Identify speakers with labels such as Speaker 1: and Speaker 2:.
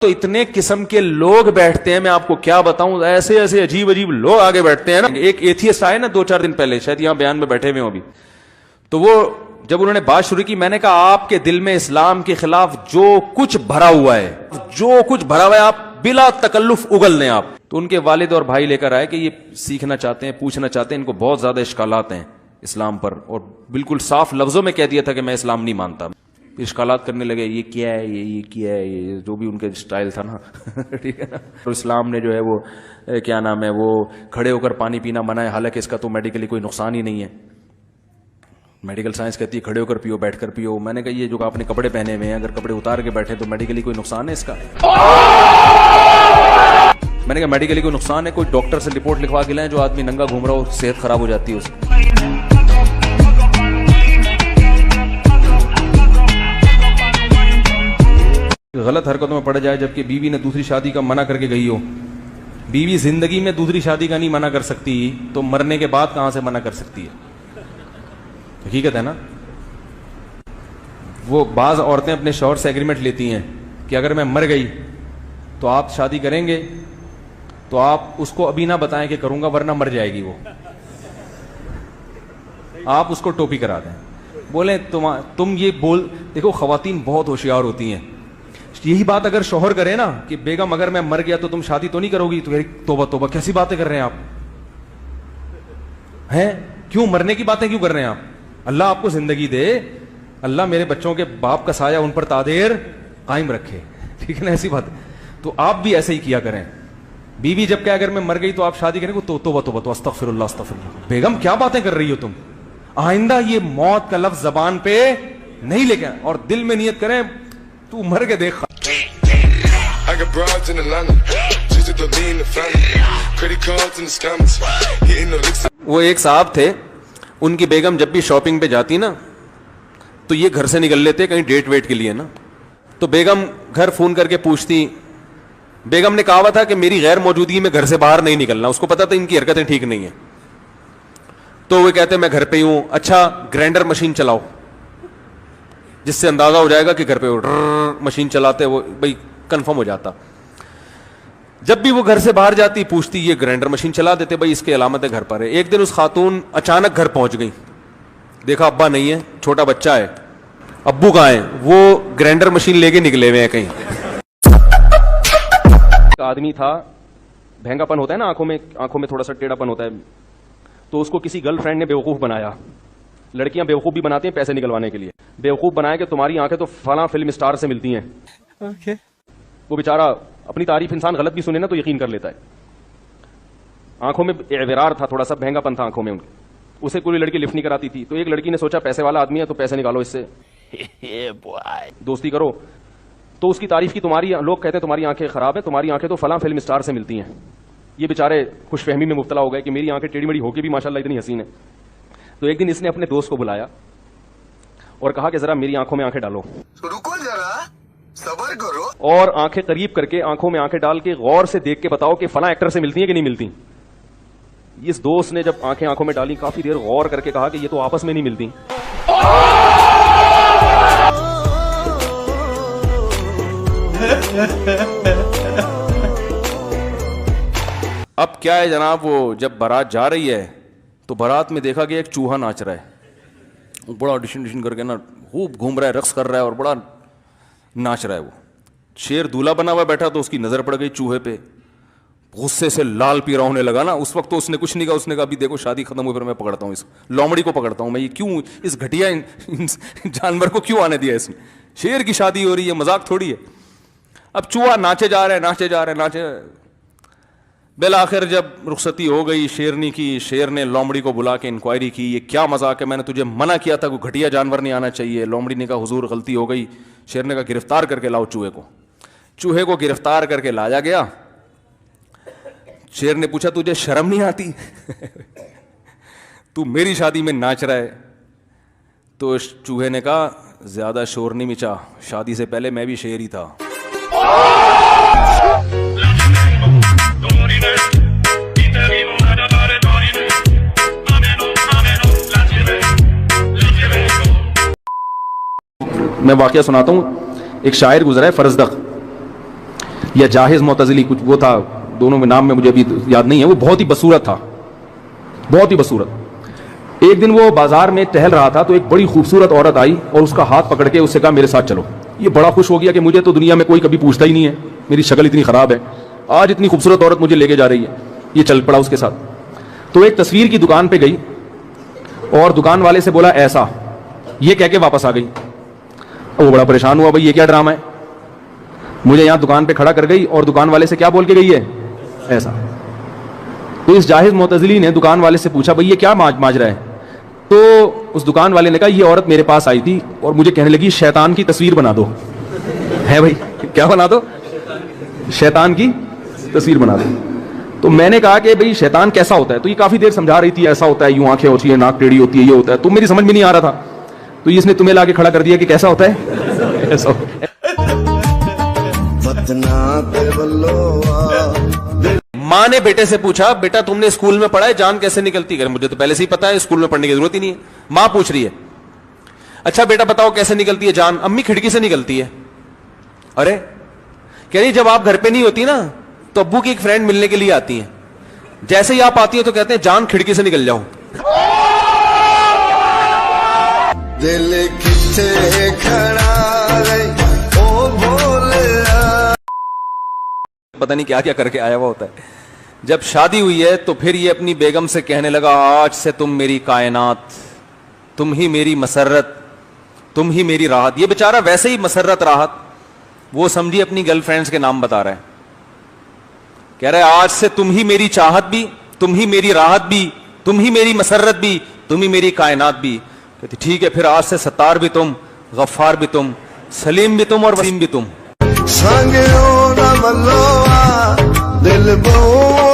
Speaker 1: تو اتنے قسم کے لوگ بیٹھتے ہیں, میں آپ کو کیا بتاؤں, ایسے ایسے عجیب عجیب لوگ آگے بیٹھتے ہیں نا. ایک ایتھیسٹ آئے نا 2-4 دن پہلے, شاید یہاں بیان میں بیٹھے ہوئے ہوں ابھی, تو وہ جب انہوں نے بات شروع کی, میں نے کہا آپ کے دل میں اسلام کے خلاف جو کچھ بھرا ہوا ہے, جو کچھ بھرا ہوا ہے, آپ بلا تکلف اگل لیں آپ. تو ان کے والد اور بھائی لے کر آئے کہ یہ سیکھنا چاہتے ہیں, پوچھنا چاہتے ہیں, ان کو بہت زیادہ اشکالات ہیں اسلام پر, اور بالکل صاف لفظوں میں کہہ دیا تھا کہ میں اسلام نہیں مانتا. اشکالات کرنے لگے, یہ کیا ہے, یہ کیا ہے, یہ جو بھی ان کے اسٹائل تھا نا, ٹھیک ہے نا. اور اسلام نے جو ہے وہ کیا نام ہے, وہ کھڑے ہو کر پانی پینا منع ہے, حالانکہ اس کا تو میڈیکلی کوئی نقصان ہی نہیں ہے. میڈیکل سائنس کہتی ہے کھڑے ہو کر پیو, بیٹھ کر پیو. میں نے کہا یہ جو آپ نے کپڑے پہنے ہوئے ہیں, اگر کپڑے اتار کے بیٹھے تو میڈیکلی کوئی نقصان ہے اس کا؟ میں نے کہا میڈیکلی کوئی نقصان ہے؟ کوئی ڈاکٹر سے رپورٹ لکھوا کے لائیں, جو آدمی ننگا گھوم رہا ہو صحت خراب ہو جاتی ہے اس کی. غلط حرکتوں میں پڑ جائے جبکہ بیوی نے دوسری شادی کا منع کر کے گئی ہو. بیوی زندگی میں دوسری شادی کا نہیں منع کر سکتی, تو مرنے کے بعد کہاں سے منع کر سکتی ہے؟ حقیقت ہے نا. وہ بعض عورتیں اپنے شوہر سے ایگریمنٹ لیتی ہیں کہ اگر میں مر گئی تو آپ شادی کریں گے, تو آپ اس کو ابھی نہ بتائیں کہ کروں گا, ورنہ مر جائے گی وہ. آپ اس کو ٹوپی کرا دیں, بولیں تم یہ بول. دیکھو خواتین بہت ہوشیار ہوتی ہیں. یہی بات اگر شوہر کرے نا کہ بیگم اگر میں مر گیا تو تم شادی تو نہیں کرو گی, تو توبہ توبہ کیسی باتیں کر رہے ہیں آپ ہیں؟ کیوں مرنے کی باتیں کیوں کر رہے ہیں آپ؟ اللہ آپ کو زندگی دے, اللہ میرے بچوں کے باپ کا سایہ ان پر تادیر قائم رکھے, ٹھیک ہے نا, ایسی بات. تو آپ بھی ایسے ہی کیا کریں. بیوی جب کہ اگر میں مر گئی تو آپ شادی کریں گے, تو توبہ توبہ, تو استغفر اللہ استغفر اللہ. بیگم کیا باتیں کر رہی ہو تم, آئندہ یہ موت کا لفظ زبان پہ نہیں لے کے, اور دل میں نیت کریں تو مر کے دیکھ. وہ ایک صاحب تھے, ان کی بیگم جب بھی شاپنگ پہ جاتی نا تو یہ گھر سے نکل لیتے کہیں ڈیٹ ویٹ کے لیے نا. تو بیگم گھر فون کر کے پوچھتی, بیگم نے کہا ہوا تھا کہ میری غیر موجودگی میں گھر سے باہر نہیں نکلنا. اس کو پتا تھا ان کی حرکتیں ٹھیک نہیں ہیں, تو وہ کہتے میں گھر پہ ہی ہوں. اچھا گرائنڈر مشین چلاؤ, جس سے اندازہ ہو جائے گا کہ گھر پہ مشین چلاتے, وہ بھائی کنفرم ہو جاتا. جب بھی وہ گھر سے باہر جاتی پوچھتی, یہ گرائنڈر مشین چلا دیتے, بھائی اس کی علامت ہے گھر پر ہے. ایک دن اس خاتون اچانک گھر پہنچ گئی, دیکھا ابا نہیں ہے, چھوٹا بچہ ہے. ابو کہاں ہے؟ وہ گرائنڈر مشین لے کے نکلے ہوئے ہیں کہیں. آدمی تھا, بھینگا پن ہوتا ہے نا آنکھوں میں تھوڑا سا ٹیڑھا پن ہوتا ہے, تو اس کو کسی گرل فرینڈ نے بیوقوف بنایا. لڑکیاں بیوقوف بھی بناتی ہیں پیسے نکلوانے کے لیے. بیوقوف بنایا کہ تمہاری آنکھیں تو فلاں فلم اسٹار سے ملتی ہیں. وہ بیچارہ اپنی تعریف انسان غلط بھی سنے نا تو یقین کر لیتا ہے. آنکھوں میں اعورار تھا, تھوڑا سا بھینگا پن تھا آنکھوں میں ان کے. اسے کوئی لڑکی لفٹ نہیں کراتی تھی, تو ایک لڑکی نے سوچا پیسے والا آدمی ہے تو پیسے نکالو اس سے, دوستی کرو. تو اس کی تعریف کی, تمہاری لوگ کہتے ہیں تمہاری آنکھیں خراب ہیں, تمہاری آنکھیں تو فلاں فلم اسٹار سے ملتی ہیں. یہ بیچارے خوش فہمی میں مبتلا ہو گئے کہ میری آنکھیں ٹیڑھی میڑھی ہو کے بھی ماشاءاللہ اتنی حسین ہیں. تو ایک دن اس نے اپنے دوست کو بلایا اور کہا کہ ذرا میری آنکھوں میں آنکھیں ڈالو,
Speaker 2: رکو ذرا صبر کرو,
Speaker 1: اور آنکھیں قریب کر کے آنکھوں میں آنکھیں ڈال کے غور سے دیکھ کے بتاؤ کہ فلاں ایکٹر سے ملتی ہیں کہ نہیں ملتی. اس دوست نے جب آنکھیں آنکھوں میں ڈالی, کافی دیر غور کر کے کہا کہ یہ تو آپس میں نہیں ملتی. اب کیا ہے جناب, وہ جب بارات جا رہی ہے تو بارات میں دیکھا کہ ایک چوہا ناچ رہا ہے, بڑا ڈشن کر کے نا خوب گھوم رہا ہے, رقص کر رہا ہے اور بڑا ناچ رہا ہے. وہ شیر دولہا بنا ہوا بیٹھا, تو اس کی نظر پڑ گئی چوہے پہ, غصے سے لال پیرا ہونے لگا نا. اس وقت تو اس نے کچھ نہیں کہا, اس نے کہا ابھی دیکھو شادی ختم ہوئی پھر میں پکڑتا ہوں اس لومڑی کو, پکڑتا ہوں میں, یہ کیوں اس گھٹیا جانور کو کیوں آنے دیا اس نے. شیر کی شادی ہو رہی ہے, مذاق تھوڑی ہے. اب چوہا ناچے جا رہا ہے. بالآخر جب رخصتی ہو گئی شیرنی کی, شیر نے لومڑی کو بلا کے انکوائری کی, یہ کیا مذاق ہے, میں نے تجھے منع کیا تھا, کوئی گھٹیا جانور نہیں آنا چاہیے. لومڑی نے کہا حضور غلطی ہو گئی. شیر نے کہا گرفتار کر کے لاؤ چوہے کو. چوہے کو گرفتار کر کے لایا گیا. شیر نے پوچھا تجھے شرم نہیں آتی, تو میری شادی میں ناچ رہا ہے؟ تو چوہے نے کہا زیادہ شور نہیں مچا, شادی سے پہلے میں بھی شیر ہی تھا. میں واقعہ سناتا ہوں. ایک شاعر گزرا ہے فرزدق, یا جاہز معتزلی کچھ وہ تھا, دونوں میں نام میں مجھے ابھی یاد نہیں ہے. وہ بہت ہی بصورت تھا, بہت ہی بصورت. ایک دن وہ بازار میں ٹہل رہا تھا تو ایک بڑی خوبصورت عورت آئی اور اس کا ہاتھ پکڑ کے اس سے کہا میرے ساتھ چلو. یہ بڑا خوش ہو گیا کہ مجھے تو دنیا میں کوئی کبھی پوچھتا ہی نہیں ہے, میری شکل اتنی خراب ہے, آج اتنی خوبصورت عورت مجھے لے کے جا رہی ہے. یہ چل پڑا اس کے ساتھ. تو ایک تصویر کی دکان پہ گئی اور دکان والے سے بولا ایسا, یہ کہہ کے واپس آ گئی. وہ بڑا پریشان ہوا, بھائی یہ کیا ڈرامہ ہے. مجھے یہاں دکان پہ کھڑا کر گئی اور دکان والے سے کیا بول کے گئی ہے, ایسا. تو اس جاہز معتزلی نے دکان والے سے پوچھا بھائی یہ کیا ماجرا ہے. تو اس دکان والے نے کہا یہ عورت میرے پاس آئی تھی اور مجھے کہنے لگی شیطان کی تصویر بنا دو. ہے بھائی, کیا بنا دو, شیطان کی تصویر بنا دو. تو میں نے کہا کہ بھئی شیطان کیسا ہوتا ہے. تو یہ کافی دیر سمجھا رہی تھی, ایسا ہوتا ہے, یوں آنکھیں ہوتی ہیں, ناک ٹیڑھی ہوتی ہے, یہ ہوتا ہے. تو میری سمجھ میں نہیں آ رہا تھا. تو اس نے تمہیں لا کے کھڑا کر دیا کہ کیسا ہوتا ہے, ایسا ہوتا ہے. ماں نے بیٹے سے پوچھا بیٹا تم نے اسکول میں پڑھا ہے جان کیسے نکلتی ہے. مجھے تو پہلے سے ہی پتا ہے, اسکول میں پڑھنے کی ضرورت ہی نہیں ہے. ماں پوچھ رہی ہے اچھا بیٹا بتاؤ کیسے نکلتی ہے جان. امی کھڑکی سے نکلتی ہے. ارے کہہ رہی جب آپ گھر پہ نہیں ہوتی نا تو ابو کی ایک فرینڈ ملنے کے لیے آتی ہیں, جیسے ہی آپ آتی ہیں تو کہتے ہیں جان کھڑکی سے نکل جاؤ.
Speaker 2: دل کتے کھڑا رہے او بولیا.
Speaker 1: پتہ نہیں کیا کیا کر کے آیا ہوا ہوتا ہے. جب شادی ہوئی ہے تو پھر یہ اپنی بیگم سے کہنے لگا آج سے تم میری کائنات, تم ہی میری مسرت, تم ہی میری راحت. یہ بیچارہ ویسے ہی مسرت راحت, وہ سمجھی اپنی گرل فرینڈز کے نام بتا رہا ہے. کہہ رہا ہے آج سے تم ہی میری چاہت بھی, تم ہی میری راحت بھی, تم ہی میری مسرت بھی, تم ہی میری کائنات بھی. کہتی ٹھیک ہے پھر آج سے ستار بھی تم, غفار بھی تم, سلیم بھی تم اور وسیم بھی تم.
Speaker 2: دل بو